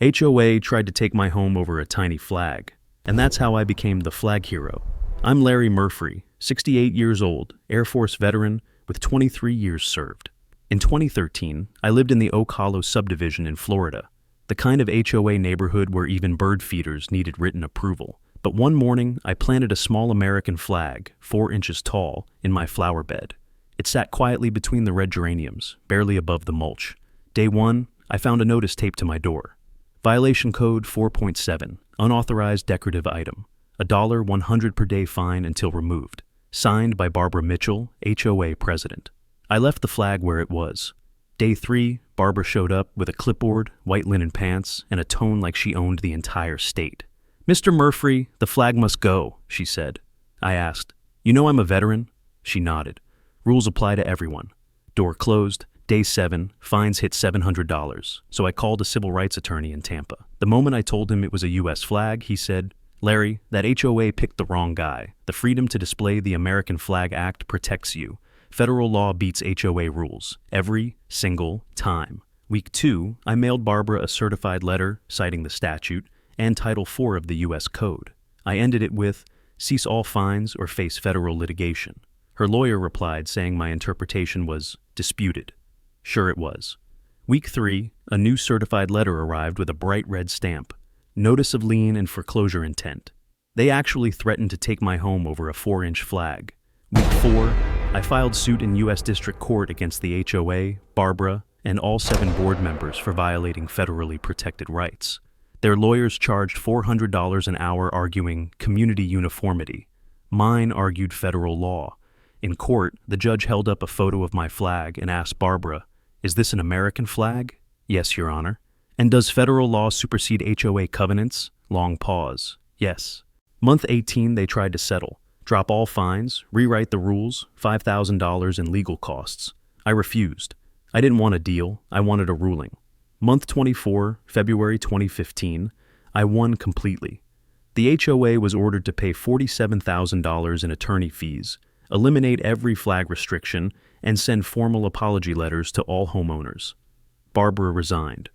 HOA tried to take my home over a tiny flag, and that's how I became the flag hero. I'm Larry Murphy, 68 years old, Air Force veteran with 23 years served. In 2013, I lived in the Oak Hollow subdivision in Florida, the kind of HOA neighborhood where even bird feeders needed written approval. But one morning, I planted a small American flag, 4 inches tall, in my flower bed. It sat quietly between the red geraniums, barely above the mulch. Day 1, I found a notice taped to my door. Violation code 4.7, unauthorized decorative item. $100 per day fine until removed. Signed by Barbara Mitchell, HOA president. I left the flag where it was. Day 3, Barbara showed up with a clipboard, white linen pants, and a tone like she owned the entire state. "Mr. Murphy, the flag must go," she said. I asked, "You know I'm a veteran?" She nodded. "Rules apply to everyone." Door closed. Day 7, fines hit $700, so I called a civil rights attorney in Tampa. The moment I told him it was a U.S. flag, he said, "Larry, that HOA picked the wrong guy. The Freedom to Display the American Flag Act protects you. Federal law beats HOA rules, every single time." Week 2, I mailed Barbara a certified letter citing the statute and Title IV of the U.S. Code. I ended it with, "Cease all fines or face federal litigation." Her lawyer replied saying my interpretation was disputed. Sure it was. Week 3, a new certified letter arrived with a bright red stamp. Notice of lien and foreclosure intent. They actually threatened to take my home over a 4-inch flag. Week 4, I filed suit in U.S. District Court against the HOA, Barbara, and all 7 board members for violating federally protected rights. Their lawyers charged $400 an hour arguing community uniformity. Mine argued federal law. In court, the judge held up a photo of my flag and asked Barbara, "Is this an American flag?" "Yes, Your Honor." "And does federal law supersede HOA covenants?" Long pause. "Yes." Month 18, they tried to settle. Drop all fines, rewrite the rules, $5,000 in legal costs. I refused. I didn't want a deal, I wanted a ruling. Month 24, February 2015, I won completely. The HOA was ordered to pay $47,000 in attorney fees, eliminate every flag restriction, and send formal apology letters to all homeowners. Barbara resigned.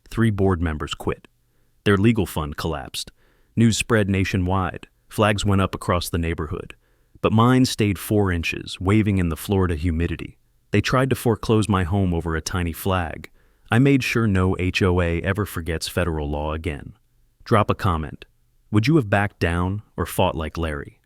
3 board members quit. Their legal fund collapsed. News spread nationwide. Flags went up across the neighborhood. But mine stayed 4 inches, waving in the Florida humidity. They tried to foreclose my home over a tiny flag. I made sure no HOA ever forgets federal law again. Drop a comment. Would you have backed down or fought like Larry?